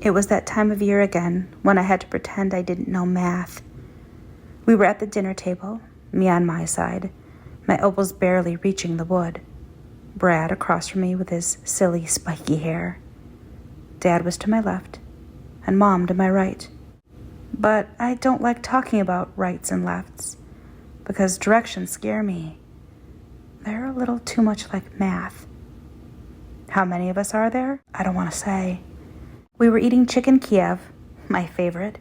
It was that time of year again when I had to pretend I didn't know math. We were at the dinner table, me on my side, my elbows barely reaching the wood. Brad across from me with his silly, spiky hair. Dad was to my left, and Mom to my right. But I don't like talking about rights and lefts, because directions scare me. They're a little too much like math. How many of us are there? I don't want to say. We were eating chicken Kiev, my favorite,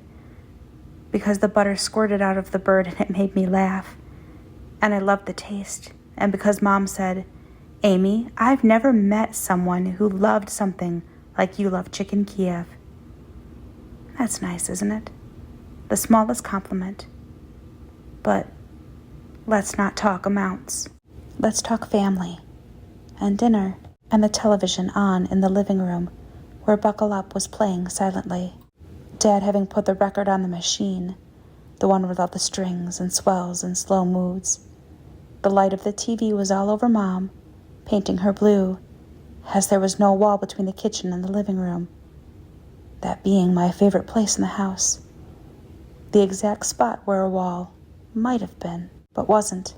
because the butter squirted out of the bird and it made me laugh. And I loved the taste. And because Mom said, "Amy, I've never met someone who loved something like you love chicken Kiev." That's nice, isn't it? The smallest compliment. But let's not talk amounts. Let's talk family and dinner and the television on in the living room where Buckle Up was playing silently. Dad having put the record on the machine, the one with all the strings and swells and slow moods. The light of the TV was all over Mom, painting her blue, as there was no wall between the kitchen and the living room. That being my favorite place in the house. The exact spot where a wall might have been, but wasn't.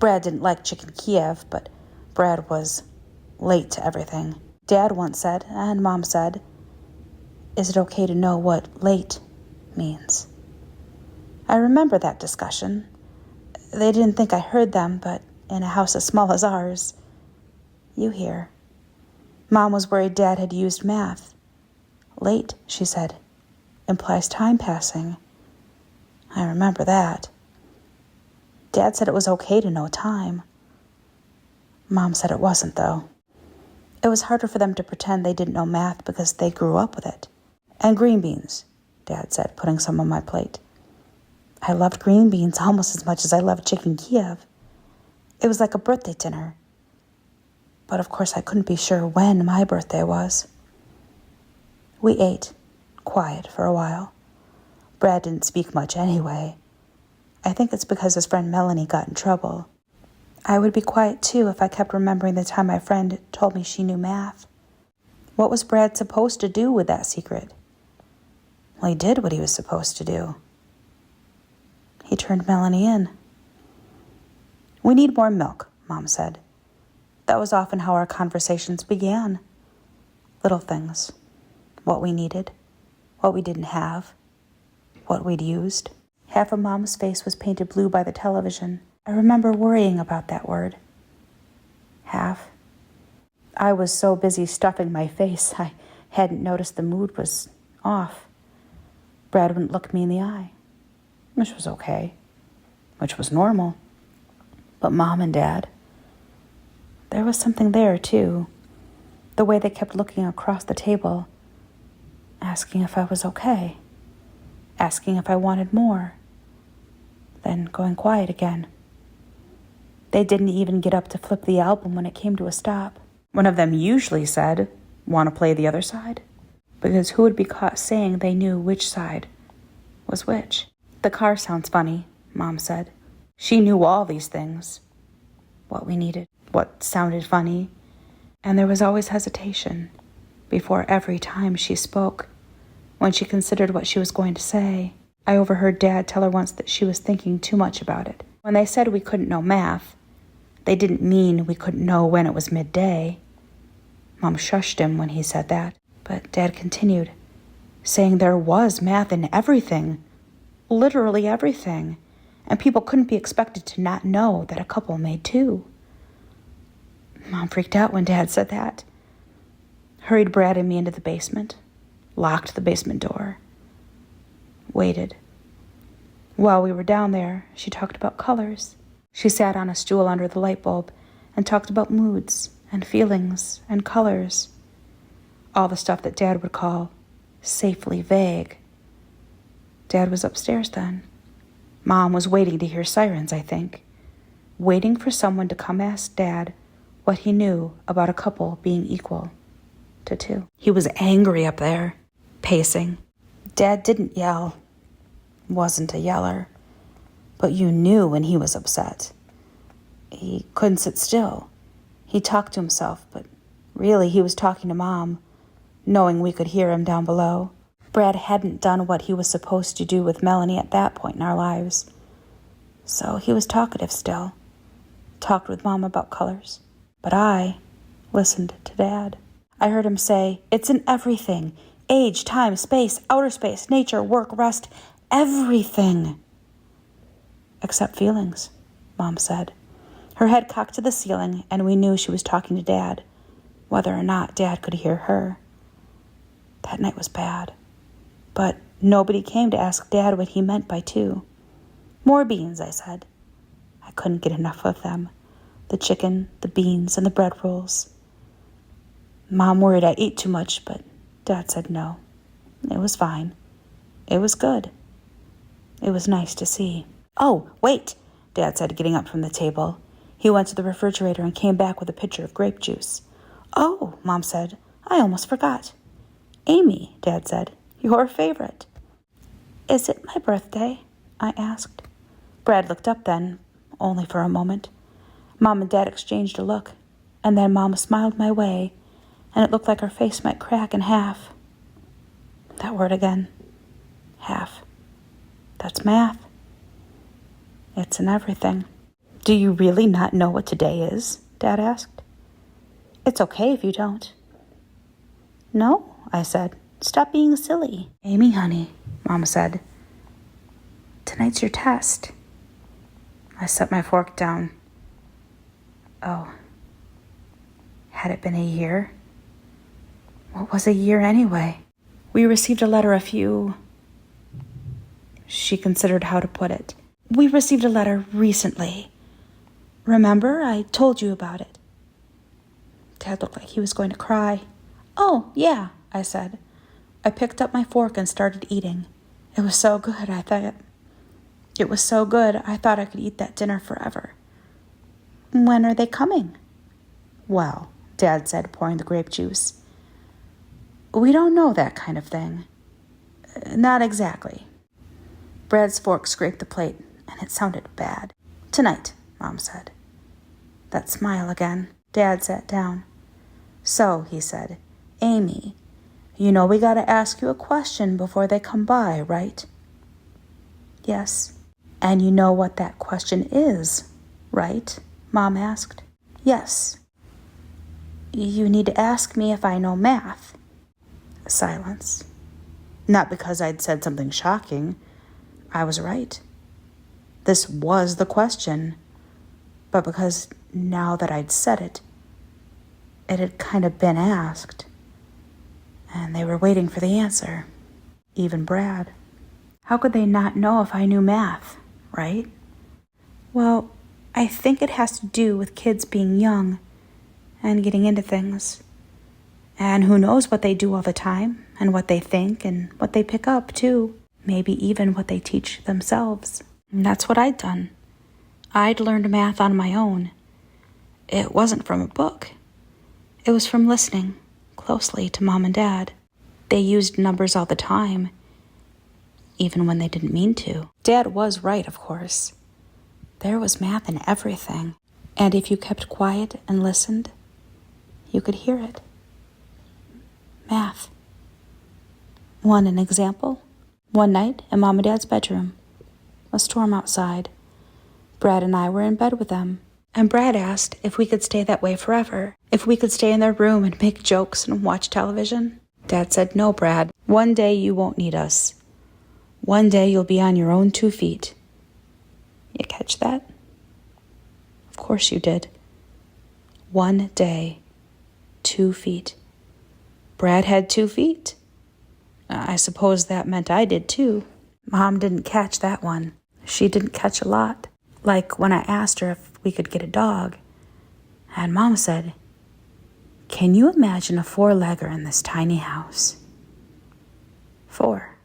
Brad didn't like chicken Kiev, but Brad was late to everything. Dad once said, and Mom said, "Is it okay to know what late means?" I remember that discussion. They didn't think I heard them, but in a house as small as ours, you hear. Mom was worried Dad had used math. Late, she said, implies time passing. I remember that. Dad said it was okay to know time. Mom said it wasn't, though. It was harder for them to pretend they didn't know math because they grew up with it. And green beans, Dad said, putting some on my plate. I loved green beans almost as much as I loved chicken Kiev. It was like a birthday dinner. But of course I couldn't be sure when my birthday was. We ate, quiet for a while. Brad didn't speak much anyway. I think it's because his friend Melanie got in trouble. I would be quiet too if I kept remembering the time my friend told me she knew math. What was Brad supposed to do with that secret? Well, he did what he was supposed to do. He turned Melanie in. "We need more milk," Mom said. That was often how our conversations began. Little things. What we needed, what we didn't have, what we'd used. Half of Mom's face was painted blue by the television. I remember worrying about that word. Half. I was so busy stuffing my face, I hadn't noticed the mood was off. Brad wouldn't look me in the eye, which was okay, which was normal. But Mom and Dad, there was something there, too. The way they kept looking across the table, asking if I was okay, asking if I wanted more, then going quiet again. They didn't even get up to flip the album when it came to a stop. One of them usually said, "Want to play the other side?" Because who would be caught saying they knew which side was which? "The car sounds funny," Mom said. She knew all these things. What we needed, what sounded funny. And there was always hesitation before every time she spoke, when she considered what she was going to say. I overheard Dad tell her once that she was thinking too much about it. When they said we couldn't know math, they didn't mean we couldn't know when it was midday. Mom shushed him when he said that, but Dad continued, saying there was math in everything, literally everything, and people couldn't be expected to not know that a couple made two. Mom freaked out when Dad said that, hurried Brad and me into the basement, locked the basement door, waited. While we were down there, she talked about colors. She sat on a stool under the light bulb and talked about moods and feelings and colors. All the stuff that Dad would call safely vague. Dad was upstairs then. Mom was waiting to hear sirens, I think. Waiting for someone to come ask Dad what he knew about a couple being equal to two. He was angry up there, pacing. Dad didn't yell. Wasn't a yeller. But you knew when he was upset. He couldn't sit still. He talked to himself, but really he was talking to Mom, knowing we could hear him down below. Brad hadn't done what he was supposed to do with Melanie at that point in our lives. So he was talkative still. Talked with Mom about colors. But I listened to Dad. I heard him say, "It's in everything. Age, time, space, outer space, nature, work, rest, everything." "Except feelings," Mom said. Her head cocked to the ceiling, and we knew she was talking to Dad, whether or not Dad could hear her. That night was bad. But nobody came to ask Dad what he meant by two. "More beans," I said. I couldn't get enough of them. The chicken, the beans, and the bread rolls. Mom worried I ate too much, but Dad said no. It was fine. It was good. It was nice to see. "Oh, wait," Dad said, getting up from the table. He went to the refrigerator and came back with a pitcher of grape juice. "Oh," Mom said, "I almost forgot." "Amy," Dad said, "your favorite." "Is it my birthday?" I asked. Brad looked up then, only for a moment. Mom and Dad exchanged a look, and then Mom smiled my way, and it looked like her face might crack in half. That word again. Half. That's math. It's in everything. "Do you really not know what today is?" Dad asked. "It's okay if you don't." "No," I said. "Stop being silly." "Amy, honey," Mom said. "Tonight's your test." I set my fork down. Oh. Had it been a year? What was a year anyway? We received a letter She considered how to put it. "We received a letter recently. Remember, I told you about it." Dad looked like he was going to cry. "Oh, yeah," I said. I picked up my fork and started eating. It was so good, I thought I could eat that dinner forever. "When are they coming?" "Well," Dad said, pouring the grape juice, "we don't know that kind of thing. Not exactly." Brad's fork scraped the plate, and it sounded bad. "Tonight," Mom said. That smile again. Dad sat down. "So," he said, "Amy, you know we gotta ask you a question before they come by, right?" "Yes." "And you know what that question is, right?" Mom asked. "Yes." "You need to ask me if I know math." Silence. Not because I'd said something shocking. I was right. This was the question. But because now that I'd said it, it had kind of been asked. And they were waiting for the answer. Even Brad. How could they not know if I knew math, right? Well, I think it has to do with kids being young and getting into things. And who knows what they do all the time, and what they think, and what they pick up, too. Maybe even what they teach themselves. And that's what I'd done. I'd learned math on my own. It wasn't from a book. It was from listening closely to Mom and Dad. They used numbers all the time, even when they didn't mean to. Dad was right, of course. There was math in everything. And if you kept quiet and listened, you could hear it. Math. Want an example? One night in Mom and Dad's bedroom. A storm outside. Brad and I were in bed with them. And Brad asked if we could stay that way forever. If we could stay in their room and make jokes and watch television. Dad said, "No, Brad. One day you won't need us. One day you'll be on your own 2 feet. You catch that? Of course you did. One day, 2 feet. Brad had 2 feet. I suppose that meant I did too. Mom didn't catch that one. She didn't catch a lot. Like when I asked her if we could get a dog. And Mom said, "Can you imagine a 4-legger in this tiny house?" 4.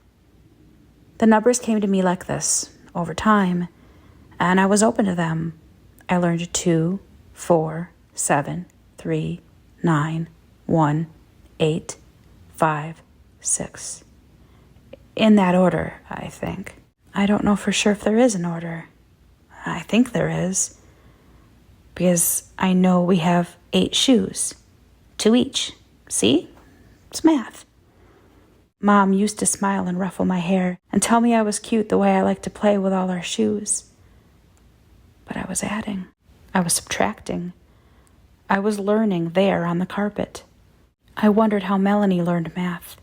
The numbers came to me like this, over time, and I was open to them. I learned 2, 4, 7, 3, 9, 1, 8, 5, 6. In that order, I think. I don't know for sure if there is an order. I think there is. Because I know we have 8 shoes. 2 each. See? It's math. Mom used to smile and ruffle my hair and tell me I was cute the way I liked to play with all our shoes. But I was adding. I was subtracting. I was learning there on the carpet. I wondered how Melanie learned math.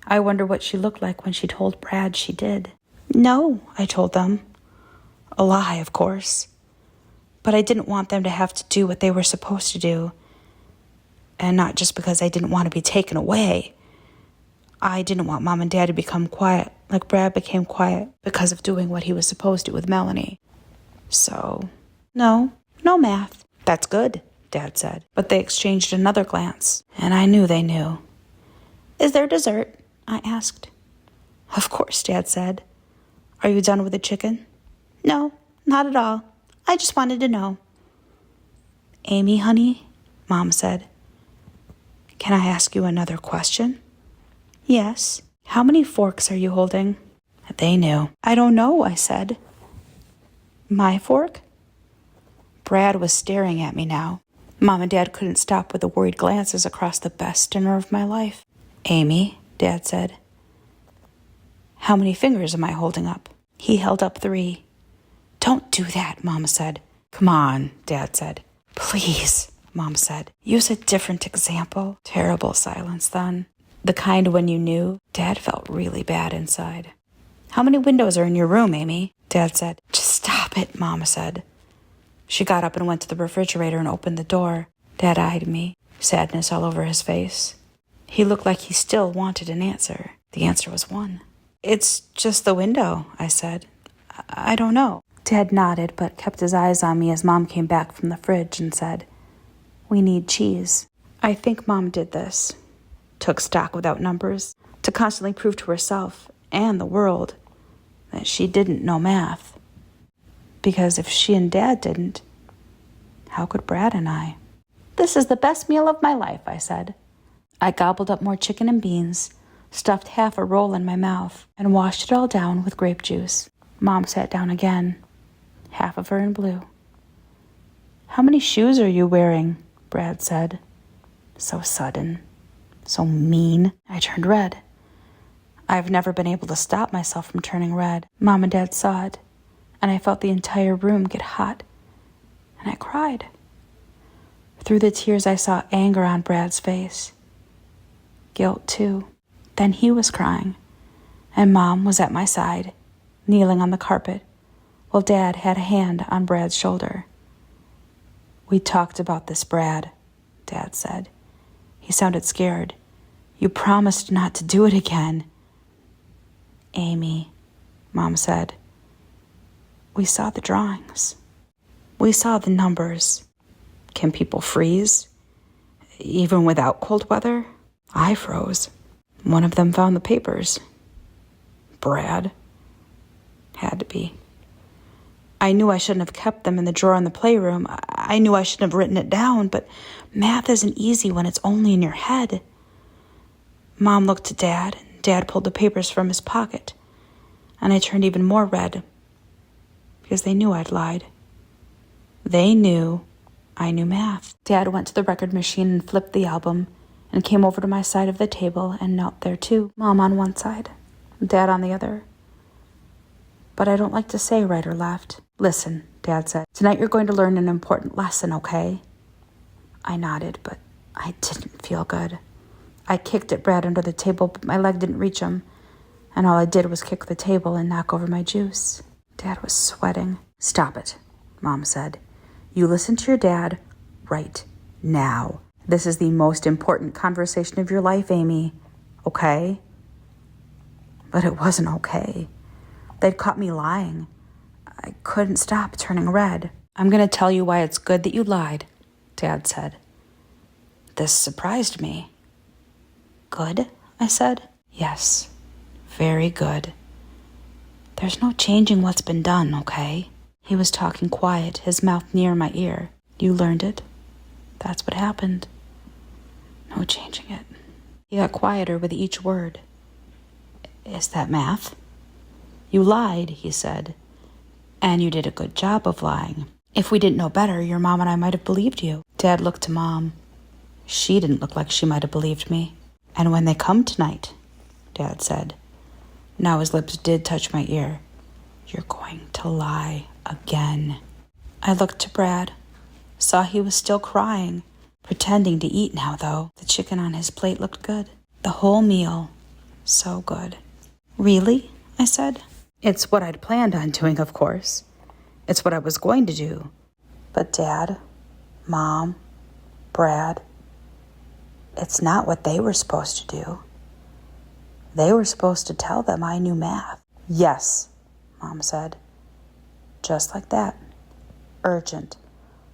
I wondered what she looked like when she told Brad she did. No, I told them. A lie, of course. But I didn't want them to have to do what they were supposed to do. And not just because I didn't want to be taken away. I didn't want Mom and Dad to become quiet, like Brad became quiet because of doing what he was supposed to with Melanie. So, no math. That's good, Dad said. But they exchanged another glance, and I knew they knew. Is there dessert? I asked. Of course, Dad said. Are you done with the chicken? No, not at all. I just wanted to know. Amy, honey, Mom said. Can I ask you another question? Yes. How many forks are you holding? They knew. I don't know, I said. My fork? Brad was staring at me now. Mom and Dad couldn't stop with the worried glances across the best dinner of my life. Amy, Dad said. How many fingers am I holding up? He held up 3. Don't do that, Mom said. Come on, Dad said. Please, Mom said. Use a different example. Terrible silence then. The kind when you knew. Dad felt really bad inside. How many windows are in your room, Amy? Dad said. Just stop it, Mom said. She got up and went to the refrigerator and opened the door. Dad eyed me, sadness all over his face. He looked like he still wanted an answer. The answer was 1. It's just the window, I said. I don't know. Dad nodded, but kept his eyes on me as Mom came back from the fridge and said, We need cheese. I think Mom did this. Took stock without numbers, to constantly prove to herself and the world that she didn't know math. Because if she and Dad didn't, how could Brad and I? This is the best meal of my life, I said. I gobbled up more chicken and beans, stuffed half a roll in my mouth, and washed it all down with grape juice. Mom sat down again, half of her in blue. How many shoes are you wearing? Brad said. So sudden. So mean. I turned red. I've never been able to stop myself from turning red. Mom and Dad saw it, and I felt the entire room get hot, and I cried. Through the tears, I saw anger on Brad's face. Guilt, too. Then he was crying, and Mom was at my side, kneeling on the carpet, while Dad had a hand on Brad's shoulder. We talked about this, Brad, Dad said. He sounded scared. You promised not to do it again. Amy, Mom said. We saw the drawings. We saw the numbers. Can people freeze? Even without cold weather? I froze. One of them found the papers. Brad. Had to be. I knew I shouldn't have kept them in the drawer in the playroom. I knew I shouldn't have written it down, but math isn't easy when it's only in your head. Mom looked at Dad, and Dad pulled the papers from his pocket, and I turned even more red because they knew I'd lied. They knew I knew math. Dad went to the record machine and flipped the album and came over to my side of the table and knelt there too. Mom on one side, Dad on the other. But I don't like to say right or left. Listen, Dad said. Tonight you're going to learn an important lesson, okay? I nodded, but I didn't feel good. I kicked at Brad under the table, but my leg didn't reach him, and all I did was kick the table and knock over my juice. Dad was sweating. Stop it, Mom said. You listen to your dad right now. This is the most important conversation of your life, Amy. Okay? But it wasn't okay. They'd caught me lying. I couldn't stop turning red. I'm going to tell you why it's good that you lied, Dad said. This surprised me. Good, I said. Yes, very good. There's no changing what's been done, okay? He was talking quiet, his mouth near my ear. You learned it. That's what happened. No changing it. He got quieter with each word. Is that math? You lied, he said. And you did a good job of lying. If we didn't know better, your mom and I might have believed you. Dad looked to Mom. She didn't look like she might have believed me. And when they come tonight, Dad said. Now his lips did touch my ear. You're going to lie again. I looked to Brad, saw he was still crying, pretending to eat now, though. The chicken on his plate looked good. The whole meal, so good. Really? I said. It's what I'd planned on doing, of course. It's what I was going to do. But Dad, Mom, Brad, it's not what they were supposed to do. They were supposed to tell them I knew math. Yes, Mom said. Just like that. Urgent.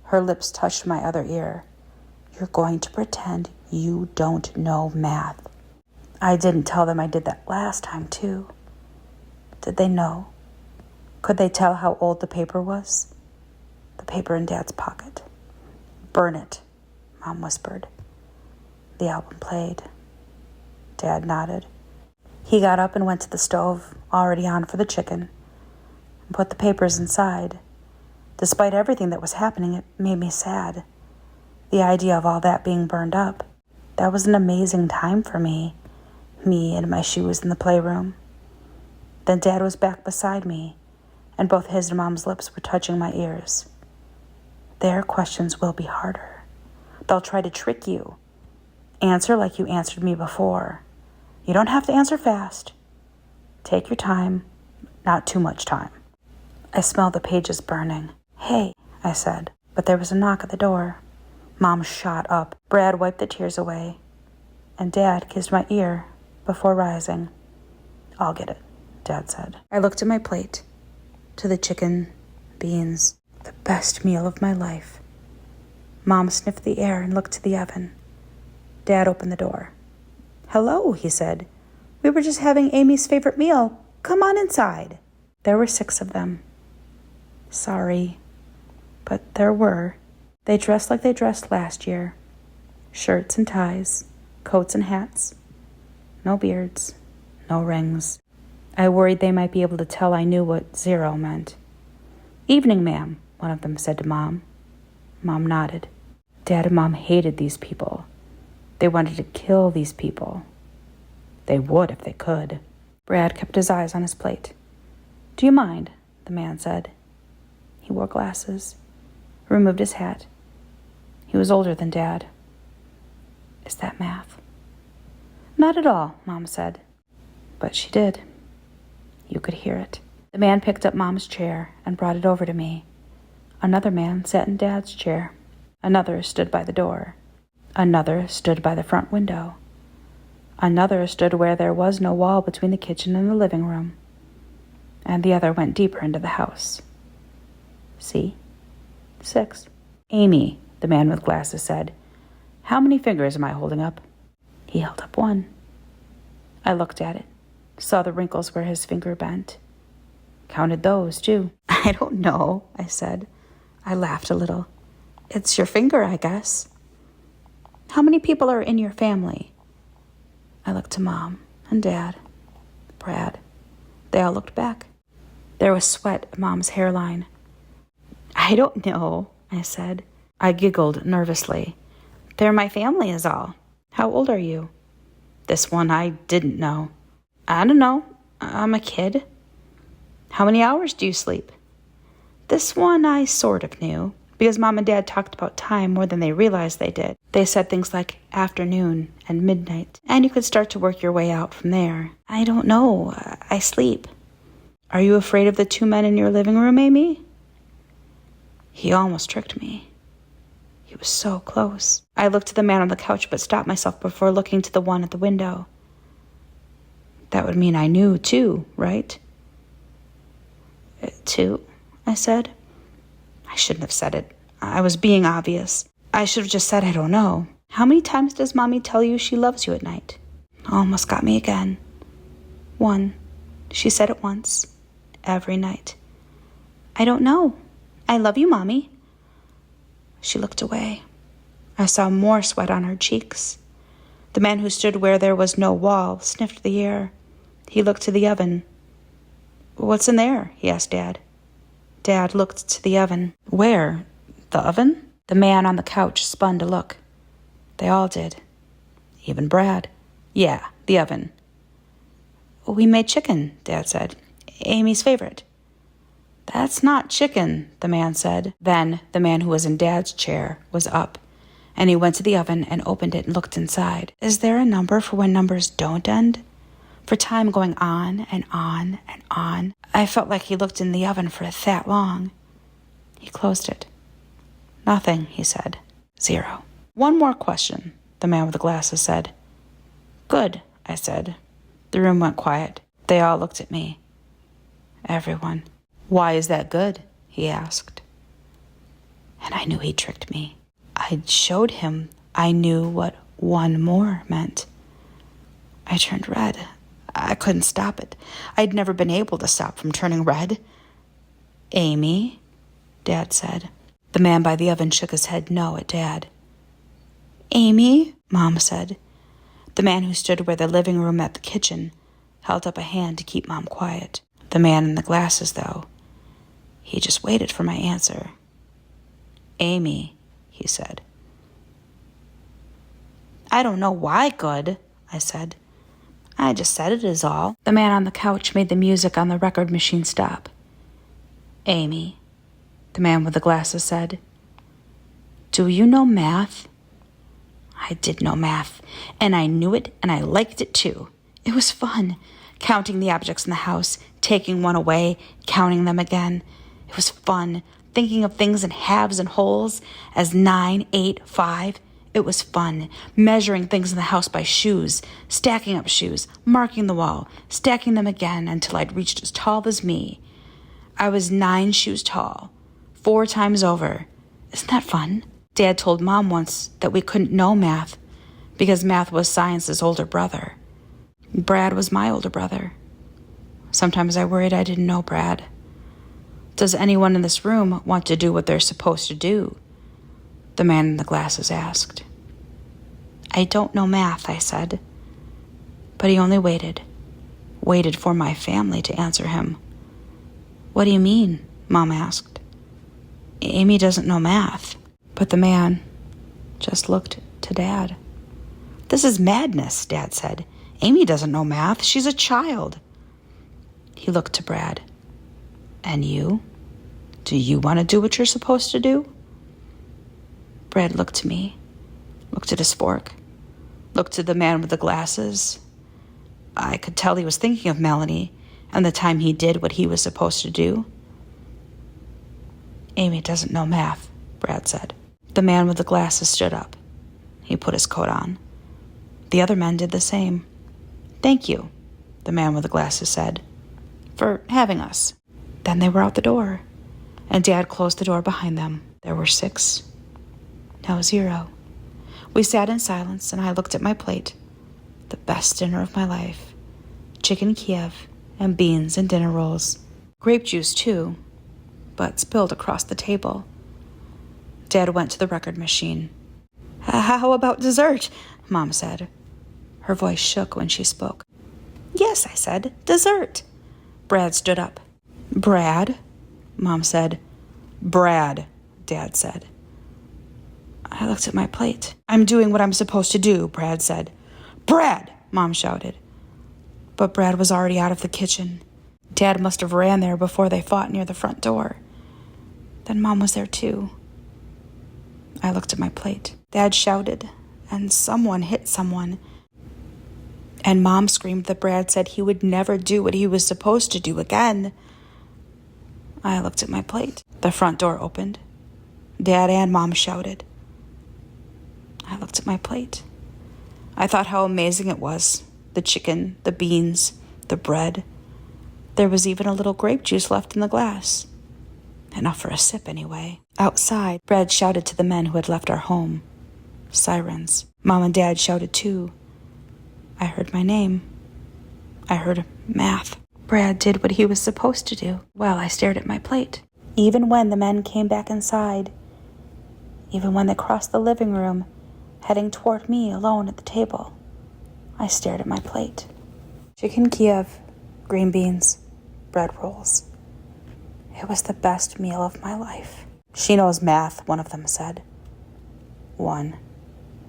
Her lips touched my other ear. You're going to pretend you don't know math. I didn't tell them I did that last time, too. Did they know? Could they tell how old the paper was? The paper in Dad's pocket. Burn it, Mom whispered. The album played. Dad nodded. He got up and went to the stove, already on for the chicken, and put the papers inside. Despite everything that was happening, it made me sad. The idea of all that being burned up. That was an amazing time for me. Me and my shoes in the playroom. Then Dad was back beside me, and both his and Mom's lips were touching my ears. Their questions will be harder. They'll try to trick you. Answer like you answered me before. You don't have to answer fast. Take your time, not too much time. I smelled the pages burning. Hey, I said, but there was a knock at the door. Mom shot up. Brad wiped the tears away, and Dad kissed my ear before rising. I'll get it, Dad said. I looked at my plate, to the chicken, beans, the best meal of my life. Mom sniffed the air and looked to the oven. Dad opened the door. Hello, he said. We were just having Amy's favorite meal. Come on inside. There were 6 of them. Sorry, but there were. They dressed like they dressed last year. Shirts and ties, coats and hats. No beards, no rings. I worried they might be able to tell I knew what 0 meant. Evening, ma'am, one of them said to Mom. Mom nodded. Dad and Mom hated these people. They wanted to kill these people. They would if they could. Brad kept his eyes on his plate. Do you mind? The man said. He wore glasses, removed his hat. He was older than Dad. Is that math? Not at all, Mom said. But she did. You could hear it. The man picked up Mom's chair and brought it over to me. Another man sat in Dad's chair. Another stood by the door. Another stood by the front window. Another stood where there was no wall between the kitchen and the living room. And the other went deeper into the house. See? 6. Amy, the man with glasses said. How many fingers am I holding up? He held up 1. I looked at it, saw the wrinkles where his finger bent. Counted those, too. I don't know, I said. I laughed a little. It's your finger, I guess. How many people are in your family? I looked to Mom and Dad, Brad. They all looked back. There was sweat at Mom's hairline. I don't know, I said. I giggled nervously. They're my family is all. How old are you? This one I didn't know. I don't know. I'm a kid. How many hours do you sleep? This one I sort of knew, because Mom and Dad talked about time more than they realized they did. They said things like afternoon and midnight, and you could start to work your way out from there. I don't know. I sleep. Are you afraid of the 2 men in your living room, Amy? He almost tricked me. He was so close. I looked at the man on the couch but stopped myself before looking to the one at the window. That would mean I knew, too, right? 2, I said. I shouldn't have said it. I was being obvious. I should have just said I don't know. How many times does Mommy tell you she loves you at night? Almost got me again. 1. She said it once. Every night. I don't know. I love you, Mommy. She looked away. I saw more sweat on her cheeks. The man who stood where there was no wall sniffed the air. He looked to the oven. What's in there? He asked Dad. Dad looked to the oven. Where? The oven? The man on the couch spun to look. They all did. Even Brad. Yeah, the oven. We made chicken, Dad said. Amy's favorite. That's not chicken, the man said. Then the man who was in Dad's chair was up, and he went to the oven and opened it and looked inside. Is there a number for when numbers don't end? For time going on and on and on? I felt like he looked in the oven for that long. He closed it. Nothing, he said. 0. One more question, the man with the glasses said. Good, I said. The room went quiet. They all looked at me. Everyone. Why is that good? He asked. And I knew he tricked me. I'd showed him I knew what one more meant. I turned red. I couldn't stop it. I'd never been able to stop from turning red. Amy, Dad said. The man by the oven shook his head no at Dad. Amy, Mom said. The man who stood where the living room met the kitchen held up a hand to keep Mom quiet. The man in the glasses, though, he just waited for my answer. Amy, he said. I don't know why good, I said. I just said it is all. The man on the couch made the music on the record machine stop. Amy, the man with the glasses said. Do you know math? I did know math, and I knew it, and I liked it too. It was fun, counting the objects in the house, taking one away, counting them again. It was fun, thinking of things in halves and wholes as 9, 8, 5. It was fun, measuring things in the house by shoes, stacking up shoes, marking the wall, stacking them again until I'd reached as tall as me. I was 9 shoes tall, 4 times over. Isn't that fun? Dad told Mom once that we couldn't know math because math was science's older brother. Brad was my older brother. Sometimes I worried I didn't know Brad. Does anyone in this room want to do what they're supposed to do? The man in the glasses asked. I don't know math, I said. But he only waited for my family to answer him. What do you mean? Mom asked. Amy doesn't know math. But the man just looked to Dad. This is madness, Dad said. Amy doesn't know math. She's a child. He looked to Brad. And you? Do you want to do what you're supposed to do? Brad looked to me, looked at his fork, looked to the man with the glasses. I could tell he was thinking of Melanie and the time he did what he was supposed to do. Amy doesn't know math, Brad said. The man with the glasses stood up. He put his coat on. The other men did the same. Thank you, the man with the glasses said, for having us. Then they were out the door, and Dad closed the door behind them. There were 6. Now 0. We sat in silence, and I looked at my plate. The best dinner of my life. Chicken Kiev and beans and dinner rolls. Grape juice, too, but spilled across the table. Dad went to the record machine. How about dessert? Mom said. Her voice shook when she spoke. Yes, I said, dessert. Brad stood up. Brad? Mom said. Brad, Dad said. I looked at my plate. I'm doing what I'm supposed to do, Brad said. Brad, Mom shouted. But Brad was already out of the kitchen. Dad must have ran there before they fought near the front door. Then Mom was there too. I looked at my plate. Dad shouted, and someone hit someone. And Mom screamed that Brad said he would never do what he was supposed to do again. I looked at my plate. The front door opened. Dad and Mom shouted. I looked at my plate. I thought how amazing it was. The chicken, the beans, the bread. There was even a little grape juice left in the glass. Enough for a sip, anyway. Outside, Brad shouted to the men who had left our home. Sirens. Mom and Dad shouted too. I heard my name. I heard math. Brad did what he was supposed to do while I stared at my plate. Even when the men came back inside, even when they crossed the living room, heading toward me alone at the table, I stared at my plate. Chicken Kiev, green beans, bread rolls. It was the best meal of my life. She knows math, one of them said. 1.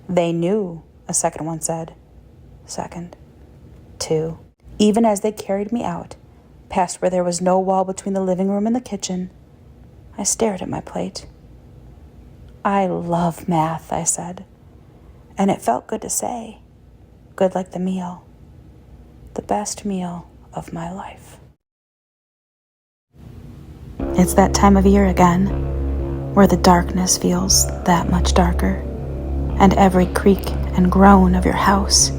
They knew, a second one said. Second. 2. Even as they carried me out, past where there was no wall between the living room and the kitchen, I stared at my plate. "I love math," I said, and it felt good to say. Good like the meal. The best meal of my life. It's that time of year again, where the darkness feels that much darker, and every creak and groan of your house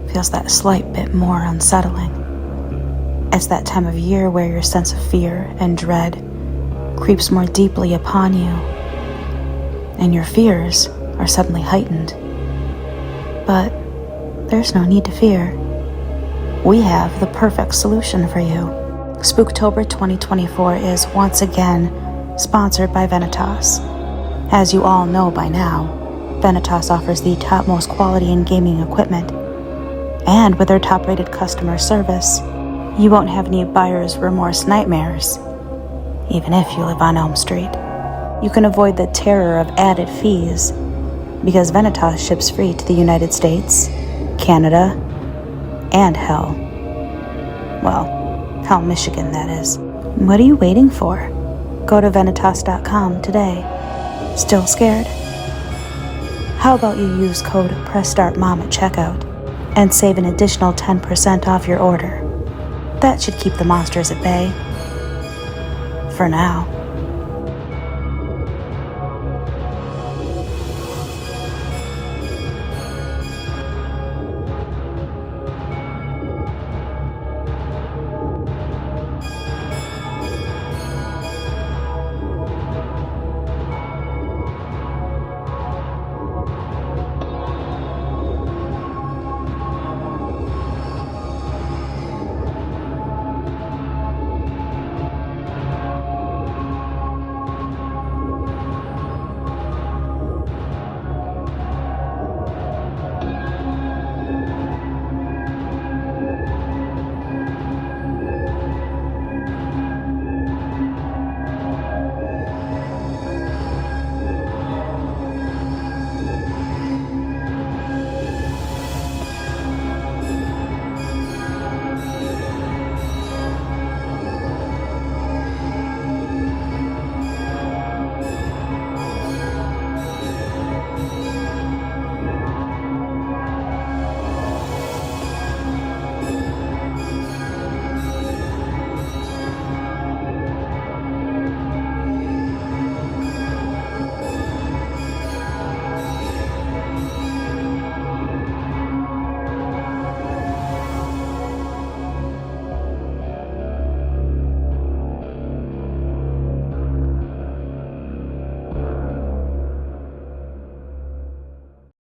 feels that slight bit more unsettling. It's that time of year where your sense of fear and dread creeps more deeply upon you, and your fears are suddenly heightened. But there's no need to fear. We have the perfect solution for you. Spooktober 2024 is once again sponsored by VENATOS. As you all know by now, VENATOS offers the topmost quality in gaming equipment. And with their top-rated customer service, you won't have any buyer's remorse nightmares, even if you live on Elm Street. You can avoid the terror of added fees because VENATOS ships free to the United States, Canada, and hell. Well, Hell, Michigan, that is. What are you waiting for? Go to venatos.com today. Still scared? How about you use code PRESSSTARTMOM at checkout and save an additional 10% off your order? That should keep the monsters at bay. For now.